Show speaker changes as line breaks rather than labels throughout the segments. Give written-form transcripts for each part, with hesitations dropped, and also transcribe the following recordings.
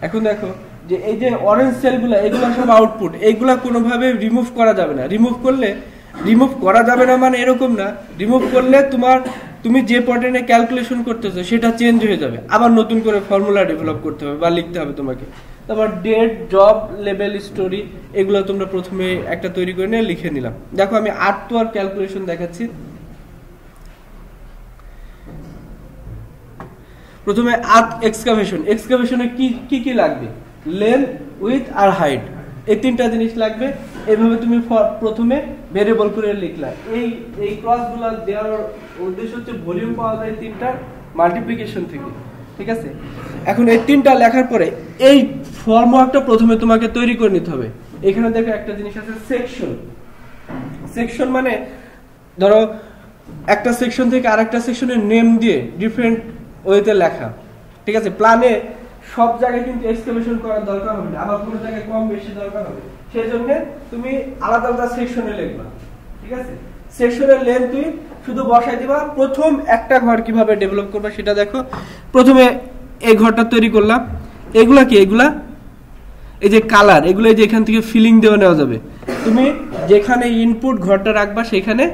এখন দেখো যে এই যে অরেঞ্জ সেলগুলো, এগুলো সব আউটপুট, এইগুলা কোনোভাবে রিমুভ করা যাবে না। রিমুভ করা যাবে না মানে এরকম না, রিমুভ করলে তুমি যে প্যাটার্নে ক্যালকুলেশন করতেছো সেটা চেঞ্জ হয়ে যাবে, আবার নতুন করে ফর্মুলা ডেভেলপ করতে হবে বা লিখতে হবে তোমাকে। তারপর ডেট, জব, লেভেল, স্টোরি, এগুলো তোমরা প্রথমে একটা তৈরি করে নিয়ে লিখে নিলাম। দেখো আমি আর্ট আর ক্যালকুলেশন দেখাচ্ছি। প্রথমে আর্থ এক্সকাভেশনে কি লাগবে, লেন্থ, উইথ আর হাইট, এই তিনটা জিনিস লাগবে। এইভাবে তুমি প্রথমে ভেরিয়েবল করে লিখলা। এই ক্রসগুলো দেওয়ার উদ্দেশ্য হচ্ছে ভলিউম পাওয়া যায় তিনটার মাল্টিপ্লিকেশন থেকে, ঠিক আছে। এখন এই তিনটা লেখার পরে এই ফর্মওয়ার্কটা প্রথমে তোমাকে তৈরি করে নিতে হবে। এখানে দেখো একটা জিনিস আছে সেকশন মানে ধরো একটা সেকশন থেকে আরেকটা সেকশনের নেম দিয়ে ডিফারেন্ট ওয়েতে লেখা, ঠিক আছে। প্ল্যানে সব জায়গায় কিন্তু এক্সক্যাভেশন করার দরকার হবে না, আবার কোনো জায়গায় কম বেশি দরকার হবে, সেই জন্য তুমি আলাদা আলাদা সেকশনে লিখবা, ঠিক আছে। সেকশনের লেন্থ তুই শুধু বসাই দিবা। প্রথম একটা ঘর কিভাবে ডেভেলপ করবা সেটা দেখো। প্রথমে এই ঘরটা তৈরি করলাম। এগুলা এই যে কালার, এগুলো এই যে এখান থেকে ফিলিং দেওয়া নেওয়া যাবে। তুমি যেখানে ইনপুট ঘরটা রাখবা সেখানে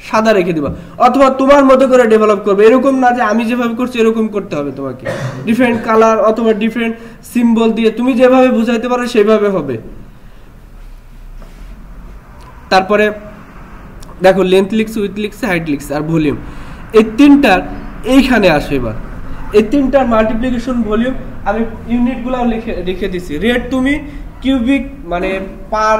সাদা রেখে দিবা, অথবা তোমার মতো করে ডেভেলপ করবে। এরকম না যে আমি যেভাবে করছি এরকম করতে হবে তোমাকে, ডিফারেন্ট কালার অথবা ডিফারেন্ট সিম্বল দিয়ে তুমি যেভাবে বুঝাইতে পারো সেভাবে হবে। তারপরে দেখো লেন্থ লিখছে, উইথ লিখছে, হাইট লিখছে আর ভলিউম, এই তিনটার এইখানে আসে। এবার এই তিনটার মাল্টিপ্লিকেশন, ভলিউম আমি ইউনিটগুলো লিখে দিছি। রেট তুমি কিউবিক মানে পার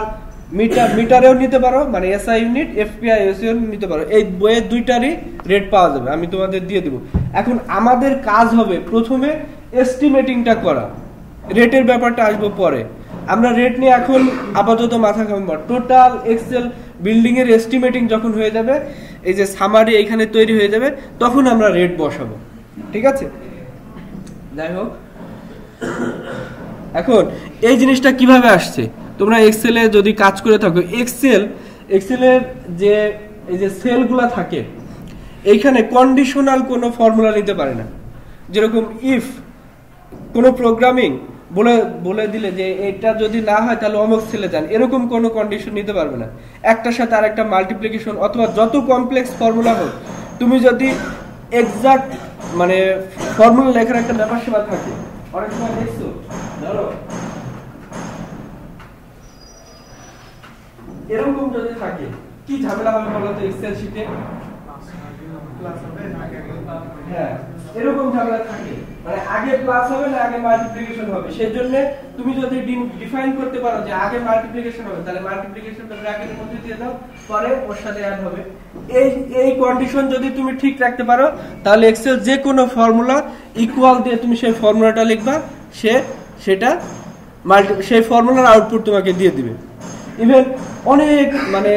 মিটারেও নিতে পারো, মানে এসআই ইউনিট, এফপিআই এসইও নিতে পারো। এই বইয়ের দুইটারই রেট পাওয়া যাবে, আমি তোমাদের দিয়ে দেব। এখন আমাদের কাজ হবে প্রথমে এস্টিমেটিংটা করা, রেটের ব্যাপারটা আসবো পরে। আমরা রেট নিয়ে এখন আপাতত মাথা ঘামাবো। টোটাল এক্সেল বিল্ডিং এর এস্টিমেটিং যখন হয়ে যাবে, এই যে সামারি এখানে তৈরি হয়ে যাবে, তখন আমরা রেট বসাবো, ঠিক আছে। যাই হোক, এখন এই জিনিসটা কিভাবে আসছে, তোমরা এক্সেলে যদি কাজ করে থাকো, এক্সেলের যে এই যে সেলগুলা থাকে এইখানে কন্ডিশনাল কোনো ফর্মুলা নিতে পারে না। যেরকম ইফ কোনো প্রোগ্রামিং বলে দিলে যে এটা যদি না হয় তাহলে অমুক সেলে যান, এরকম কোনো কন্ডিশন নিতে পারবে না। একটার সাথে আরেকটা মাল্টিপ্লিকেশন অথবা যত কমপ্লেক্স ফর্মুলা হোক, তুমি যদি এক্সাক্ট মানে ফর্মুলা লেখার একটা ব্যাপার সেবা থাকে, অনেক সময় দেখছো ধরো এরকম যদি থাকে, কি ঝামেলা হবে বলতো এক্সেল শিটে? হ্যাঁ, এরকম ঝামেলা থাকে, মানে আগে প্লাস হবে না আগে মাল্টিপ্লিকেশন হবে। সেজন্য তুমি যদি ডিফাইন করতে পারো যে আগে মাল্টিপ্লিকেশন হবে, তাহলে মাল্টিপ্লিকেশনটা ব্র্যাকেটের মধ্যে দিয়ে দাও, পরে ওর সাথে অ্যাড হবে। এই কন্ডিশন যদি তুমি ঠিক রাখতে পারো, তাহলে এক্সেল যে কোনো ফর্মুলা ইকুয়াল দিয়ে তুমি সেই ফর্মুলাটা লিখবা, সেটা সেই ফর্মুলার আউটপুট তোমাকে দিয়ে দিবে। ইভেন অনেক মানে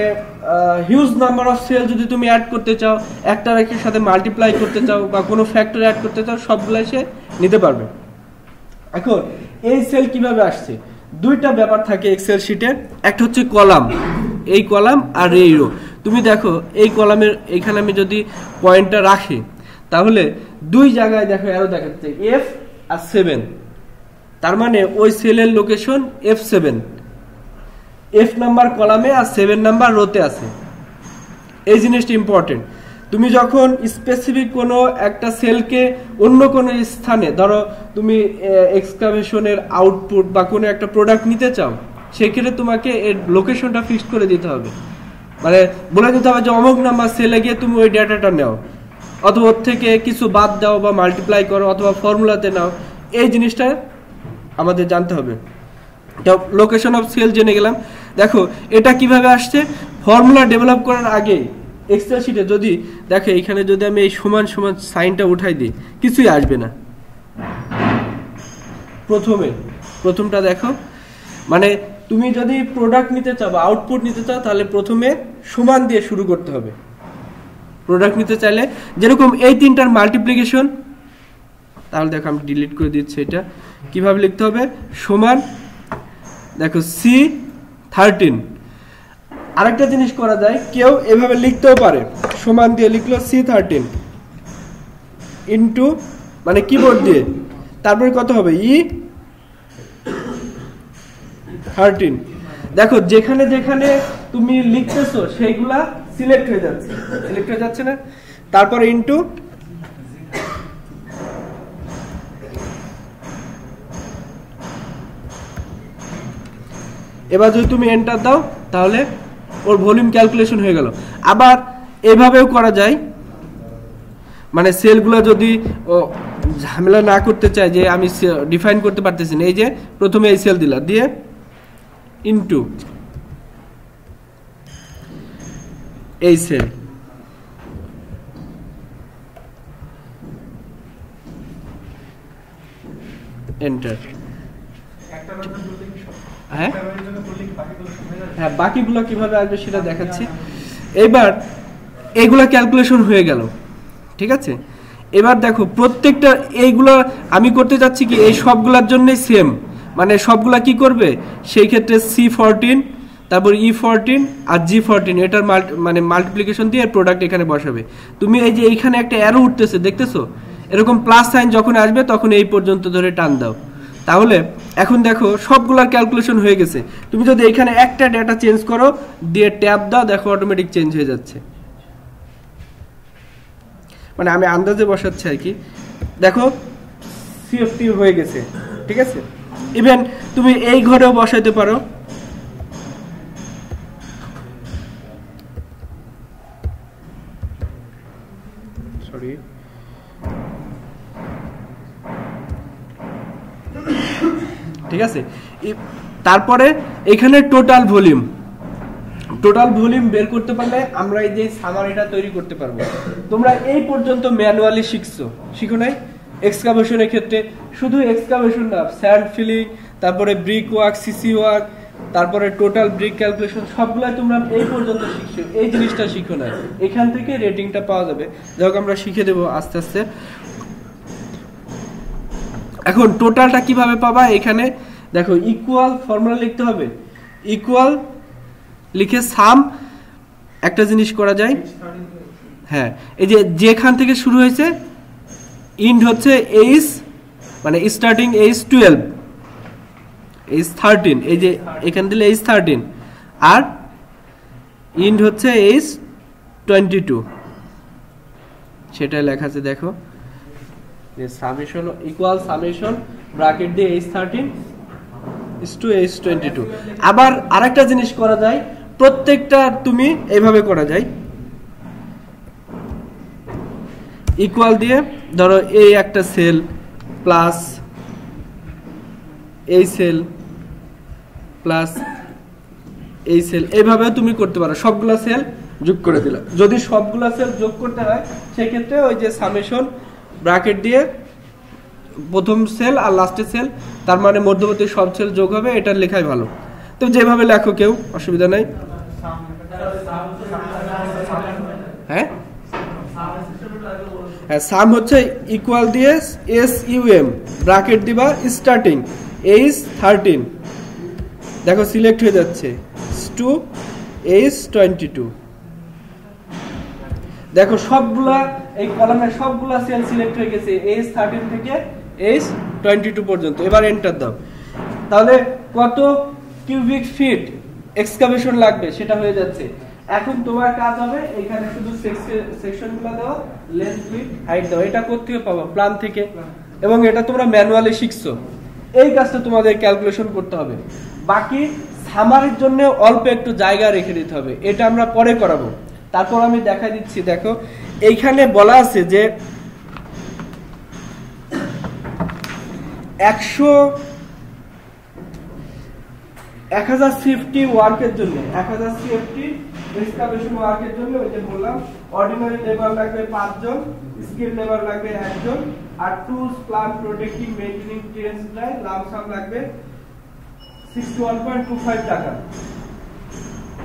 হিউজ নাম্বার অফ সেল যদি তুমি অ্যাড করতে চাও, একটা রেখের সাথে মাল্টিপ্লাই করতে চাও বা কোনো ফ্যাক্টর অ্যাড করতে চাও, সবগুলাই সে নিতে পারবে। এখন এই সেল কিভাবে আসছে, দুইটা ব্যাপার থাকে এক্সেল শিটে। একটা হচ্ছে কলাম, এই কলাম আর এই রো। তুমি দেখো এই কলামের এখানে আমি যদি পয়েন্টটা রাখি, তাহলে দুই জায়গায় দেখো অ্যারো দেখাচ্ছে F আর 7, তার মানে ওই সেলের লোকেশন F7, F নাম্বার কলামে আর 7 নাম্বার রোতে আছে। এই জিনিসটা ইম্পর্টেন্ট। তুমি যখন স্পেসিফিক কোনো একটা সেলকে অন্য কোনো স্থানে, ধরো তুমি এক্সকাভেশনের আউটপুট বা কোনো একটা প্রোডাক্ট নিতে চাও, সেক্ষেত্রে তোমাকে এর লোকেশনটা ফিক্সড করে দিতে হবে, মানে বলে দিতে হবে যে অমুক নাম্বার সেলে গিয়ে তুমি ওই ডেটাটা নাও, অথবা ওর থেকে কিছু বাদ দাও বা মাল্টিপ্লাই করো অথবা ফর্মুলাতে নাও। এই জিনিসটা আমাদের জানতে হবে। লোকেশন অফ সেল জেনে গেলাম। দেখো এটা কিভাবে আসছে, ফর্মুলা ডেভেলপ করার আগে এক্সেল শিটে যদি দেখো এখানে যদি আমি এই সমান সমান সাইনটা উঠাই দিই, কিছুই আসবে না। প্রথমটা দেখো, মানে তুমি যদি প্রোডাক্ট নিতে চাও বা আউটপুট নিতে চাও, তাহলে প্রথমে সমান দিয়ে শুরু করতে হবে। প্রোডাক্ট নিতে চাইলে যেরকম এই তিনটার মাল্টিপ্লিকেশন, তাহলে দেখো আমি ডিলিট করে দিচ্ছি। এটা কিভাবে লিখতে হবে, সমান দেখো C13। আরেকটা জিনিস করা যায়, কেউ এভাবে লিখতেও পারে, সমান দিয়ে লিখলো C13 ইন্টু মানে কিবোর্ড দিয়ে, তারপরে কত হবে E 13। দেখো যেখানে যেখানে তুমি লিখতেছো সেইগুলা সিলেক্ট হয়ে যাচ্ছে না। তারপরে ইনটু এবার যদি তুমি এন্টার দাও তাহলে ওর ভলিউম ক্যালকুলেশন হয়ে গেল। আবার এভাবেও করা যায়, মানে সেলগুলো যদি ঝামেলা না করতে চাই যে আমি ডিফাইন করতে পারতেছি না, এই যে প্রথমে এই সেল দিলা, দিয়ে ইনটু এই সেল, এন্টার। হ্যাঁ হ্যাঁ, বাকিগুলো কিভাবে আসবে সেটা দেখাচ্ছি। এবার এইগুলা ক্যালকুলেশন হয়ে গেল, ঠিক আছে। এবার দেখো প্রত্যেকটা এইগুলা আমি করতে যাচ্ছি কি এই সবগুলোর জন্যই সেম, মানে সবগুলা কি করবে সেই ক্ষেত্রে C14 তারপর E14 আর G14 এটার মানে মাল্টিপ্লিকেশন দিয়ে প্রোডাক্ট এখানে বসাবে। তুমি এই যে এইখানে একটা অ্যারো উঠতেছে দেখতেছো, এরকম প্লাস সাইন যখন আসবে তখন এই পর্যন্ত ধরে টান দাও, তাহলে এখন দেখো সবগুলার ক্যালকুলেশন হয়ে গেছে। তুমি যদি এখানে একটা ডেটা চেঞ্জ করো দিয়ে ট্যাব দাও, দেখো অটোমেটিক চেঞ্জ হয়ে যাচ্ছে। মানে আমি আন্দাজে বসাচ্ছি আর কি। দেখো CFT হয়ে গেছে, ঠিক আছে। ইভেন তুমি এই ঘরেও বসাইতে পারো, সরি ঠিক আছে। তারপরে এখানে টোটাল ভলিউম বের করতে পারলে আমরা এই যে সামারিটা তৈরি করতে পারবো। তোমরা এই পর্যন্ত ম্যানুয়ালি শিখো নাই। এক্সকাভেশনের ক্ষেত্রে শুধু এক্সকাভেশন না, স্যান্ড ফিলিং, তারপরে ব্রিক ওয়ার্ক, সিসি ওয়ার্ক, তারপরে টোটাল ব্রিক ক্যালকুলেশন সবগুলাই তোমরা এই পর্যন্ত শিখছো, এই জিনিসটা শিখো না। এখান থেকে রেটিংটা পাওয়া যাবে, যাই আমরা শিখে দেবো আস্তে আস্তে। এখন টোটালটা কিভাবে পাবা, এখানে দেখো ইকুয়াল ফর্মুলা লিখতে হবে, ইকুয়াল লিখে সাম একটা জিনিস করা যায়। হ্যাঁ, এই যে যেখান থেকে শুরু হয়েছে ইন্ড হচ্ছে এইচ, মানে স্টার্টিং এইচ 12, এইচ 13, এই যে এখান দিলে এইচ 13 আর ইন্ড হচ্ছে এইচ 22, সেটাই লেখা আছে। দেখো সামেশন ইকুয়াল সামেশন ব্র্যাকেট দিয়ে এইচ 13 টু এইচ 22। আবার আরেকটা জিনিস করা যায়, প্রত্যেকটা তুমি এইভাবে করা যায়, ইকুয়াল দিয়ে ধরো এই একটা সেল প্লাস এই সেল প্লাস এই সেল, এইভাবে তুমি করতে পারো। সবগুলা সেল যোগ করে দিলা। যদি সবগুলা সেল যোগ করতে হয় সেক্ষেত্রে ওই যে সামেশন ব্র্যাকেট দিয়ে প্রথম সেল আর লাস্টের সেল, তার মানে মধ্যবর্তী সব সেল যোগ হবে, এটা লেখাই ভালো। তো যেভাবে লেখো কেউ অসুবিধা নাই। হ্যাঁ হ্যাঁ, সাম হচ্ছে ইকুয়াল দিয়ে SUM ব্র্যাকেট দিবা স্টার্টিং এইচ 13, দেখো সিলেক্ট হয়ে যাচ্ছে টু এইচ 22। দেখো সবগুলা এই কলামের সবগুলা সেল সিলেক্ট হয়ে গেছে এইচ 13 থেকে এইচ 22 পর্যন্ত। এবার এন্টার দাও, তাহলে কত কিউবিক ফিট এক্সকাভেশন লাগবে সেটা হয়ে যাচ্ছে। এখন তোমার কাজ হবে এখানে শুধু সেকশনগুলো দাও, লেন্থ উইডথ হাইট দাও। এটা কোত্থেকে পাবো? প্ল্যান থেকে, এবং এটা তোমরা ম্যানুয়ালি শিখছো। এই কাজটা তোমাদের ক্যালকুলেশন করতে হবে। বাকি সামারির জন্য অল্প একটু জায়গা রেখে দিতে হবে, এটা আমরা পরে করাবো। তারপর আমি দেখাই দিচ্ছি। দেখো এইখানে বলা আছে যে 1000 CFT ওয়ার্কের জন্য, 1000 CFT এক্সকাভেশন ওয়ার্কের জন্য ওই যে বললাম অর্ডিনারি লেবার লাগবে 5 জন, স্কিল লেবার লাগবে 1 জন, আর tools plan protecting maintaining clearance price lump sum লাগবে 61.25 টাকা।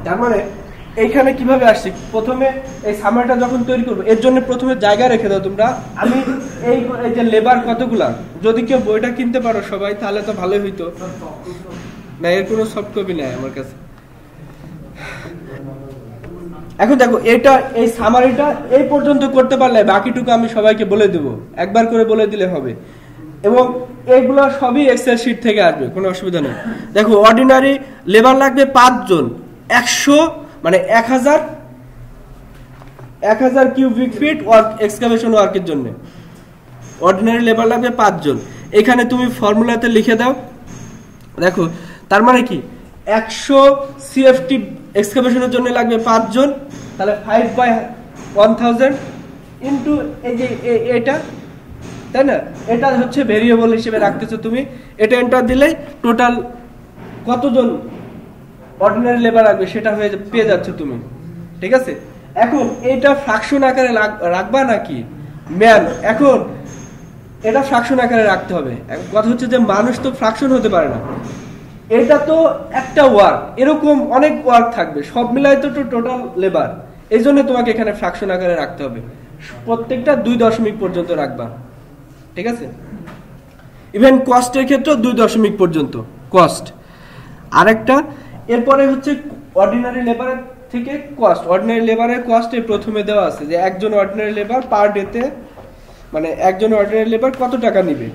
তার মানে এইখানে কিভাবে আসছে, প্রথমে এই সামারটা যখন তৈরি করবো এর জন্য প্রথমে জায়গা রেখে দাও তোমরা। আমি এই যে লেবার কতগুলা, যদি কেউ বইটা কিনতে পারো সবাই তাহলে তো ভালোই হইতো। না, এর কোনো সফট কপি নাই আমার কাছে। এখন দেখো এটা এই সামারিটা এই পর্যন্ত করতে পারলে বাকিটুকু আমি সবাইকে বলে দেব, একবার করে বলে দিলে হবে। এবং এগুলো সবই এক্সেল শিট থেকে আসবে, কোনো অসুবিধা নেই। দেখো অর্ডিনারি লেবার লাগবে 5 জন, 100 মানে 1000 কিউবিক ফিট ওয়ার্ক এক্সকাভেশন ওয়ার্কের জন্য অর্ডিনারি লেবার লাগবে 5 জন। এখানে তুমি ফর্মুলাতে লিখে দাও। দেখো তার মানে কি 100 সিএফটি এক্সকাভেশনের জন্য লাগবে 5 জন, তাহলে 5/1000 ইনটু এই যে এটা, তাই না? এটা হচ্ছে ভেরিয়েবল হিসেবে রাখতেছো তুমি। এটা এন্টার দিলেই টোটাল কতজন অর্ডিনারি লেবার লাগবে সেটা পেয়ে যাচ্ছে তুমি, ঠিক আছে? এখন এটা ফ্র্যাকশন আকারে রাখবা নাকি ম্যান? এখন এটা ফ্র্যাকশন আকারে রাখতে হবে। কথা হচ্ছে যে মানুষ তো ফ্র্যাকশন হতে পারে না, এটা তো একটা ওয়ার্ক, এরকম অনেক ওয়ার্ক থাকবে, সব মিলাই তো টোটাল লেবার। এই জন্য তোমাকে এখানে ফ্র্যাকশন আকারে রাখতে হবে, প্রত্যেকটা 2 দশমিক পর্যন্ত রাখবা, ঠিক আছে? ইভেন কস্টের ক্ষেত্রে 2 দশমিক পর্যন্ত কস্ট। আরেকটা এরপরে হচ্ছে অর্ডিনারি লেবারের থেকে কস্ট। অর্ডিনারি লেবারের কস্টে প্রথমে দেওয়া আছে যে একজন অর্ডিনারি লেবার পার ডেতে, মানে একজন অর্ডিনারি লেবার কত টাকা নেবে।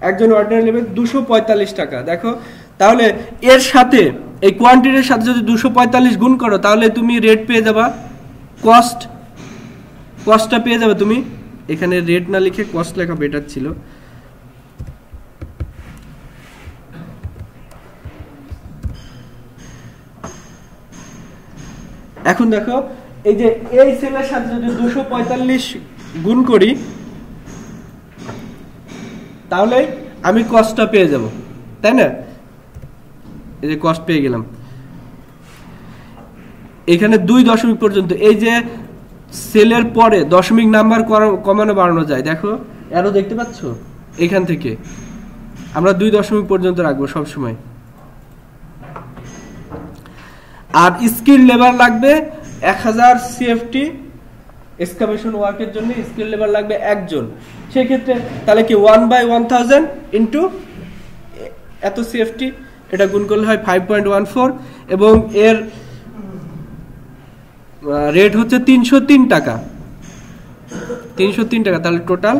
একজন অর্ডিনারি লেবার 245 টাকা। দেখো তাহলে এর সাথে এই কোয়ান্টিটির সাথে যদি 245 গুণ করো তাহলে তুমি রেট পেয়ে যাবা, কস্টটা পেয়ে যাবে তুমি। এখানে রেট না লিখে কস্ট লেখা বেটার ছিল। এখন দেখো এই যে এই সেলের সাথে যদি 245 গুণ করি তাহলে আমি কস্টটা পেয়ে যাব, তাই না? এই যে কস্ট পেয়ে গেলাম। এখানে 2 দশমিক পর্যন্ত, এই যে সেলের পরে দশমিক নাম্বার কমানো বাড়ানো যায়, দেখো আরো দেখতে পাচ্ছ, এখান থেকে আমরা 2 দশমিক পর্যন্ত রাখবো সব সময়। আর স্কিল লেবার লাগবে 1000 সিএফটি এক্সকাভেশন ওয়ার্কের জন্য স্কিল লেবার লাগবে 1 জন। সেই ক্ষেত্রে তাহলে কি 1/1000 ইনটু এত সিএফটি, এটা গুণ করলে হয় 5.14 এবং এর রেট হচ্ছে 303 টাকা। 303 টাকা, তাহলে টোটাল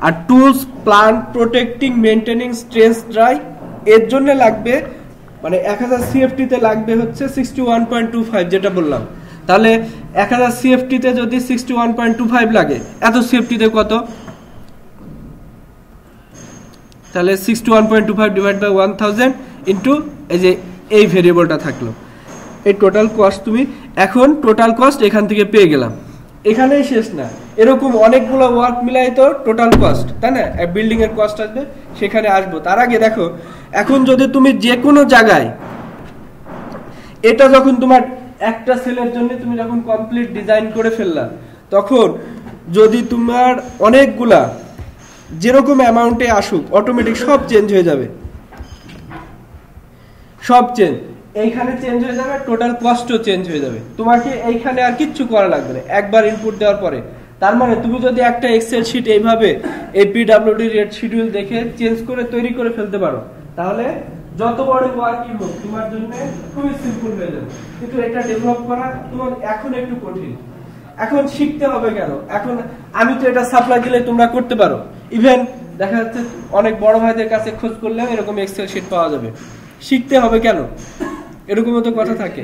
আর tools, plant, protecting, maintaining, stress dry এর জন্য লাগবে, মানে 1000 সিএফটি তে লাগবে হচ্ছে 61.25, যেটা বললাম। তাহলে 1000 সিএফটি তে যদি 61.25 লাগে, এত সিএফটি তে কত? তাহলে 61.25 ডিভাইড বাই 1000 ইনটু এই যে এই ভেরিয়েবলটা থাকলো, এই টোটাল কস্ট তুমি এখন টোটাল কস্ট এখান থেকে পেয়ে গেলাম। এখানেই শেষ না, এরকম অনেকগুলো ওয়ার্ক মিলাই তো টোটাল কস্ট, তাই না? বিল্ডিং এর কস্ট আসবে, সেখানে আসবো। তার আগে দেখো এখন যদি তুমি যে কোনো জায়গায়, এটা যখন তোমার একটা সেলের জন্য তুমি যখন কমপ্লিট ডিজাইন করে ফেললা, তখন যদি তোমার অনেকগুলা যেরকম অ্যামাউন্টে আসুক অটোমেটিক সব চেঞ্জ হয়ে যাবে, সব চেঞ্জ এইখানে চেঞ্জ হয়ে যাবে, টোটাল কস্টও চেঞ্জ হয়ে যাবে। তোমাকে এইখানে আর কিচ্ছু করা লাগবে না একবার ইনপুট দেওয়ার পরে। তার মানে তুমি যদি একটা এক্সেল শিট এইভাবে এই পিডব্লিউডি রেট শিডিউল দেখে চেঞ্জ করে তৈরি করে ফেলতে পারো, তাহলে যত বড় ওয়ার্কই হোক তোমার জন্য খুবই সিম্পল হয়ে যাবে। কিন্তু এটা ডেভেলপ করা তোমার এখন একটু কঠিন। এখন শিখতে হবে কেন? এখন আমি তো এটা সাপ্লাই দিলে তোমরা করতে পারো। ইভেন দেখা যাচ্ছে অনেক বড় ভাইদের কাছে খোঁজ করলেও এরকম এক্সেল শিট পাওয়া যাবে। শিখতে হবে কেন? এরকমও তো কথা থাকে।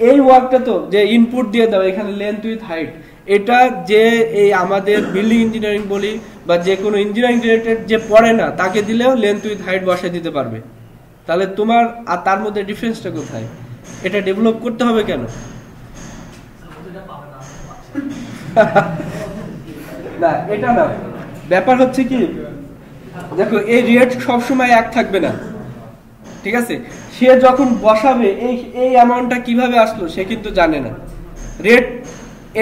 এই ওয়ার্কটা তো যে ইনপুট দিয়ে দাও এখানে লেন্থ উইথ হাইট, এটা যে এই আমাদের বিল্ডিং ইঞ্জিনিয়ারিং বলি বা যে কোনো ইঞ্জিনিয়ারিং রিলেটেড যে পড়ে না তাকে দিলেও লেন্থ উইথ হাইট বসাই দিতে পারবে। তাহলে তোমার আর তার মধ্যে ডিফারেন্সটা কোথায়? এটা ডেভেলপ করতে হবে কেন? না, এটা না, ব্যাপার হচ্ছে কি, দেখো এই রেট সবসময় এক থাকবে না, ঠিক আছে? সে যখন বসাবে এই অ্যামাউন্টটা কিভাবে আসলো সে কিন্তু জানে না। রেট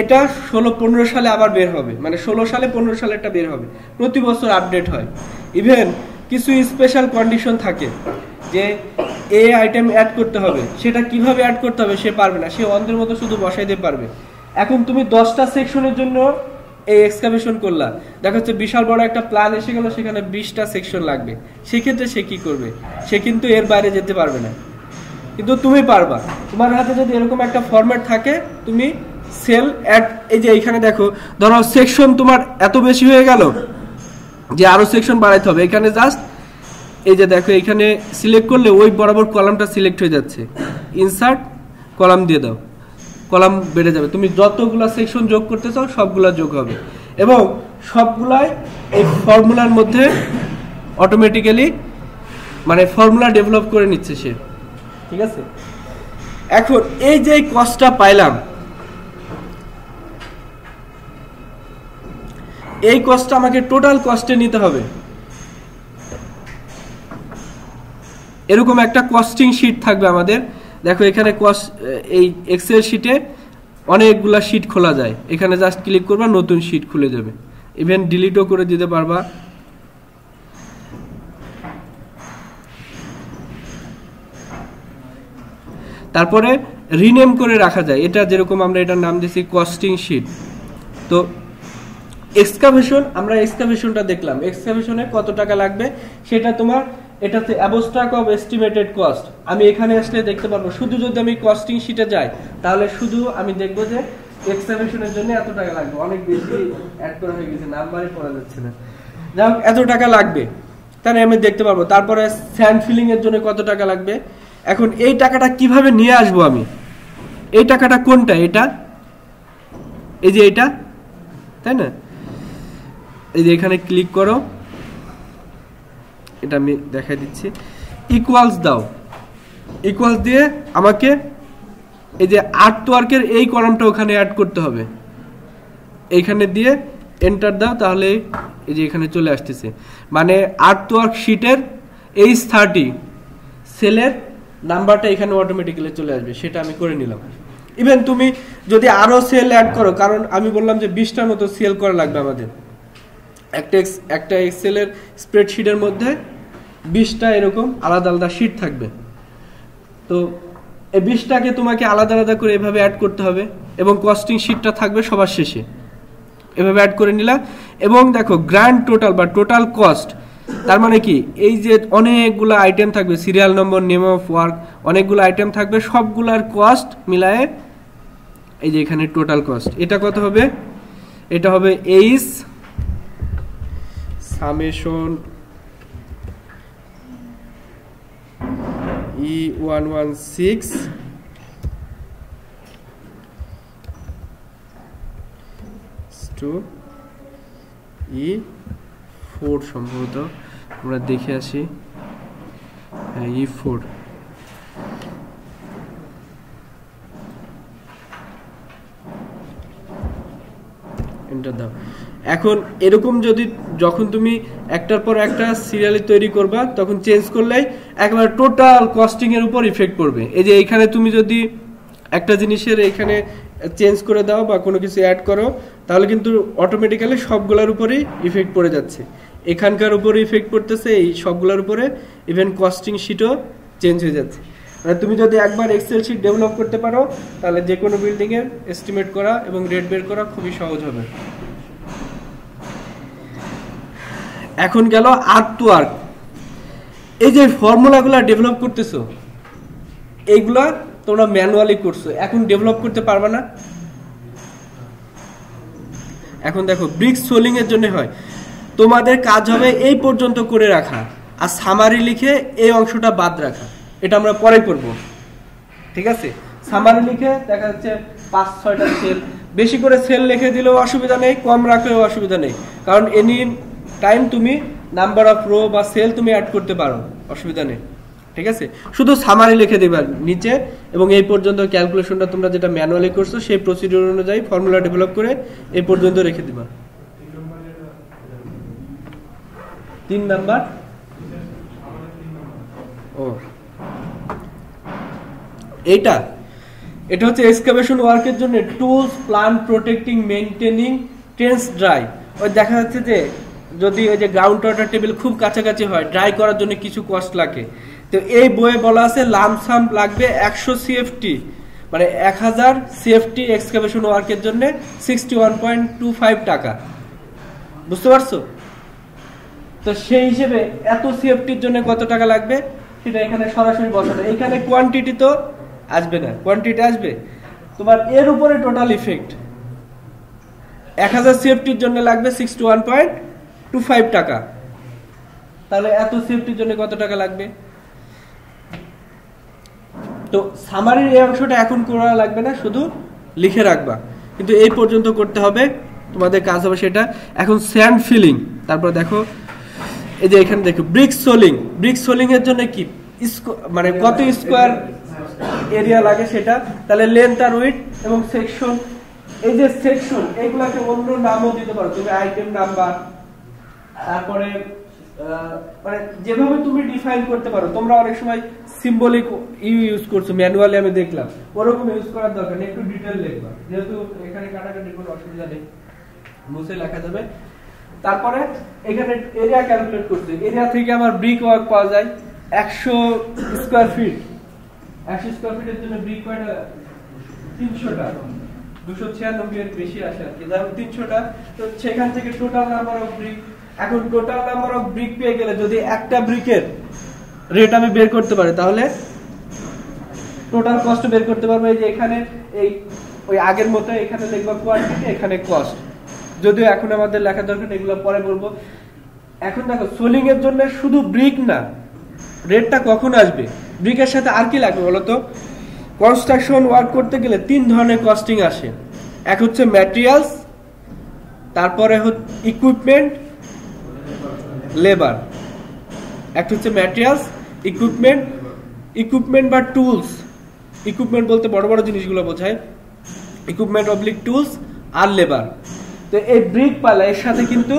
এটা 16-15 সালে আবার বের হবে, মানে 16 সালে 15 সালেরটা বের হবে, প্রতি বছর আপডেট হয়। ইভেন কিছু স্পেশাল কন্ডিশন থাকে যে এই আইটেম অ্যাড করতে হবে, সেটা কিভাবে অ্যাড করতে হবে সে পারবে না, সে অন্ধের মতো শুধু বসাইতে পারবে। এখন তুমি 10টা সেকশনের জন্য এই এক্সকাভেশন করলা, দেখা যাচ্ছে বিশাল বড় একটা প্ল্যান এসে গেল, সেখানে 20টা সেকশন লাগবে, সেক্ষেত্রে সে কি করবে? সে কিন্তু এর বাইরে যেতে পারবে না। কিন্তু তুমি পারবা, তোমার হাতে যদি এরকম একটা ফরম্যাট থাকে তুমি সেল অ্যাড, এই যে এইখানে দেখো, ধরো সেকশন তোমার এত বেশি হয়ে গেল যে আরো সেকশন বাড়াইতে হবে, এখানে জাস্ট এই যে দেখো এখানে সিলেক্ট করলে ওই বরাবর কলামটা সিলেক্ট হয়ে যাচ্ছে, ইনসার্ট কলাম দিয়ে দাও, কলাম বেড়ে যাবে, তুমি যতগুলা সেকশন যোগ করতে চাও সবগুলা যোগ হবে এবং সবগুলাই এই ফর্মুলার মধ্যে অটোমেটিক্যালি মানে ফর্মুলা ডেভেলপ করে নিচ্ছে সে, ঠিক আছে। এখন এই যে কস্টটা পাইলাম, এই কস্টটা আমাকে টোটাল কস্টে নিতে হবে। এরকম একটা কস্টিং শিট থাকবে আমাদের, দেখো এখানে কস্ট, এই এক্সেল শিটে অনেকগুলা শিট খোলা যায়, এখানে জাস্ট ক্লিক করবা নতুন শিট খুলে যাবে, ইভেন ডিলিটও করে দিতে পারবা। তারপরে রিনেম করে রাখা যায়, এটা যেরকম আমরা এটার নাম দিয়েছি কস্টিং শিট। তো এক্সকাভেশন, আমরা এক্সকাভেশনটা দেখলাম, এক্সকাভেশনে কত টাকা লাগবে সেটা তোমার এটাতে অ্যাবস্ট্রাক্ট অফ এস্টিমেটেড কস্ট, আমি এখানে আসলে দেখতে পারবো। শুধু যদি আমি কস্টিং শিটে যাই তাহলে শুধু আমি দেখবো যে এক্সকাভেশনের জন্য এত টাকা লাগবে, অনেক বেশি অ্যাড করা হয়ে গেছে, নাম্বারই পড়া যাচ্ছে না, যাই হোক এত টাকা লাগবে, তাহলে আমি দেখতে পারবো। তারপরে স্যান্ড ফিলিং এর জন্য কত টাকা লাগবে। এখন এই টাকাটা কিভাবে নিয়ে আসবো আমি, এই টাকাটা কোনটা, এটা এই যে এটা, তাই না, এই যে এখানে ক্লিক করো, এটা আমি দেখাই দিচ্ছি, ইকুয়ালস দাও, ইকুয়ালস দিয়ে আমাকে এই যে আর্ট ওয়ার্কের এই কলামটা ওখানে অ্যাড করতে হবে, এইখানে দিয়ে এন্টার দাও, তাহলে এই যে এখানে চলে আসতেছে, মানে আর্ট ওয়ার্ক শিটের H30 সেলের নাম্বারটা এখানে অটোমেটিক্যালি চলে আসবে, সেটা আমি করে নিলাম। ইভেন তুমি যদি আরো সেল অ্যাড করো, কারণ আমি বললাম যে 20টার মতো সেল করা লাগবে আমাদের, একটা এক্সেলের স্প্রেডশিটের মধ্যে 20টা এরকম আলাদা আলাদা শিট থাকবে, তো এই 20টাকে তোমাকে আলাদা আলাদা করে এভাবে অ্যাড করতে হবে এবং কস্টিং শিটটা থাকবে সবার শেষে, এভাবে অ্যাড করে নিলাম। এবং দেখো গ্র্যান্ড টোটাল বা টোটাল কস্ট, তার মানে কি এই যে অনেকগুলো আইটেম থাকবে, serial number, name of work, অনেকগুলো আইটেম থাকবে, সবগুলার কস্ট মিলায়ে এই যে এখানে টোটাল কস্ট, এটা কত হবে, এটা হবে H summation E116 to E4 সম্ভবত, আমরা দেখে আসি, হ্যাঁ E4, এন্টার দাও। এখন এরকম যদি যখন তুমি একটার পর একটা সিরিয়ালি তৈরি করবা তখন চেঞ্জ করলেই একেবারে টোটাল কস্টিং এর উপর ইফেক্ট পড়বে। এই যে এইখানে তুমি যদি একটা জিনিসের এখানে চেঞ্জ করে দাও বা কোনো কিছু অ্যাড করো তাহলে কিন্তু অটোমেটিক্যালি সবগুলোর উপরেই ইফেক্ট পড়ে যাচ্ছে, এখানকার উপরে ইফেক্ট পড়তেছে, এই সবগুলোর উপরে, ইভেন কস্টিং শিটও চেঞ্জ হয়ে যাচ্ছে। মানে তুমি যদি একবার এক্সেল শিট ডেভেলপ করতে পারো তাহলে যে কোনো বিল্ডিং এর এস্টিমেট করা এবং রেট বের করা খুবই সহজ হবে। এখন গেল আর্ট ওয়ার্ক, এই যে ফর্মুলাগুলো ডেভেলপ করতেছো এইগুলা তোমরা ম্যানুয়ালি করছো, এখন ডেভেলপ করতে পারবে না। এখন দেখো ব্রিক সোলিং এর জন্য হয়, তোমাদের কাজ হবে এই পর্যন্ত করে রাখা আর সামারি লিখে এই অংশটা বাদ রাখা, এটা আমরা পরে করব, ঠিক আছে। সামারি লিখে দেখা যাচ্ছে 5-6টা সেল, বেশি করে সেল লিখে দিলেও অসুবিধা নেই, কম রাখলেও অসুবিধা নেই, কারণ এনি টাইম তুমি নাম্বার অফ রো বা সেল তুমি অ্যাড করতে পারো, অসুবিধা নেই, ঠিক আছে। শুধু সামারি লিখে দেবা নিচে এবং এই পর্যন্ত ক্যালকুলেশনটা তোমরা যেটা ম্যানুয়ালি করছো সেই প্রসিডিউর অনুযায়ী ফর্মুলা ডেভেলপ করে এই পর্যন্ত রেখে দিবা। 3 নাম্বার, ও এটা হচ্ছে এক্সকাভেশন ওয়ার্কের জন্য tools, plan, protecting, maintaining, trenches dry. ওই দেখা যাচ্ছে যে যদি ওই যে গ্রাউন্ড ওয়াটার টেবিল খুব কাছাকাছি হয়, ড্রাই করার জন্য কিছু কস্ট লাগে, তো এই বইয়ে বলা আছে লামসাম লাগবে 100 সিএফটি, মানে 1000 সিএফটি এক্সকাভেশন ওয়ার্কের জন্য 61.25 টাকা, বুঝতে পারছো? তো সেই হিসেবে এত সিএফটির জন্য কত টাকা লাগবে সেটা এখানে সরাসরি বসানো, এখানে কোয়ান্টিটি তো আসবে না, কোয়ান্টিটি আসবে তোমার এর উপরে টোটাল ইফেক্ট 1000 সিএফটির জন্য লাগবে 61.25 টাকা। তাহলে এত সিএফটির জন্য কত টাকা লাগবে? তো সামারির এই অংশটা এখন করা লাগবে না, শুধু লিখে রাখবা, কিন্তু এই পর্যন্ত করতে হবে, তোমাদের কাজ হবে সেটা। এখন স্যান্ড ফিলিং, তারপর দেখো এই যে এখানে দেখো ব্রিক সোলিং। ব্রিক সোলিং এর জন্য কি মানে কত স্কোয়ার এরিয়া লাগে সেটা, তাহলে লেন্থ আর উইডথ এবং সেকশন। এই যে সেকশন এগুলাকে অন্য নামও দিতে পারো তুমি, আইটেম নাম্বার, তারপরে মানে যেভাবে তুমি ডিফাইন করতে পারো। তোমরা অনেক সময় সিম্বলিক ইউজ করছো ম্যানুয়ালি, আমি দেখলাম, ওরকম ইউজ করার দরকার নেই, একটু ডিটেইল লিখবা, যেহেতু এখানে কাটাকাটির কোনো অসুবিধা নেই, মুছে লেখা যাবে। তারপরে এখানে এরিয়া ক্যালকুলেট করতে, এরিয়া থেকে আমার ব্রিক ওয়ার্ক পাওয়া যায় 100 স্কয়ার ফিট। 100 স্কয়ার ফিটের জন্য ব্রিক কয়টা? 300টা, 296 এর বেশি আসে আর কি, যেমন 300টা। তো সেখান থেকে টোটাল নাম্বার অফ ব্রিক, এখন টোটাল নাম্বার অফ ব্রিক পেয়ে গেলে যদি একটা ব্রিকের রেট আমি বের করতে পারি, তাহলে টোটাল কস্ট বের করতে পারবো। এই যে এখানে এই ওই আগের মতো এখানে লিখবা কোয়ান্টিটি, এখানে কস্ট, যদিও এখন আমাদের লেখা দরকার, এগুলো পরে বলবো। এখন দেখো সোলিং এর জন্য শুধু ব্রিক না, রেটটা কখন আসবে, ব্রিকের সাথে আর কি লাগবে বলতো? কনস্ট্রাকশন ওয়ার্ক করতে গেলে 3 ধরনের কস্টিং আসে। এক হচ্ছে ম্যাটেরিয়ালস, তারপরে ইকুইপমেন্ট, লেবার। একটা হচ্ছে ম্যাটেরিয়ালস, ইকুইপমেন্ট বা টুলস। ইকুইপমেন্ট বলতে বড় বড় জিনিসগুলো বোঝায়, ইকুইপমেন্ট অবলিক টুলস, আর লেবার। তো এই ব্রিক পালা এর সাথে কিন্তু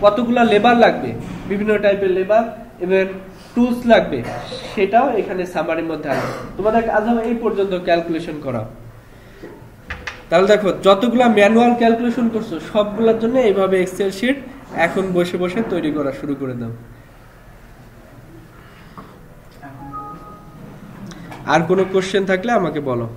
কতগুলা লেবার লাগবে, বিভিন্ন টাইপের লেবার এবং টুলস লাগবে, সেটাও এখানে সামারির মধ্যে আছে। তোমাদের কাজ হবে এই পর্যন্ত ক্যালকুলেশন করা। তাহলে দেখো যতগুলা ম্যানুয়াল ক্যালকুলেশন করছো সবগুলোর জন্য এইভাবে এক্সেল শিট এখন বসে বসে তৈরি করা শুরু করে দাও। আর কোনো কোশ্চেন থাকলে আমাকে বলো।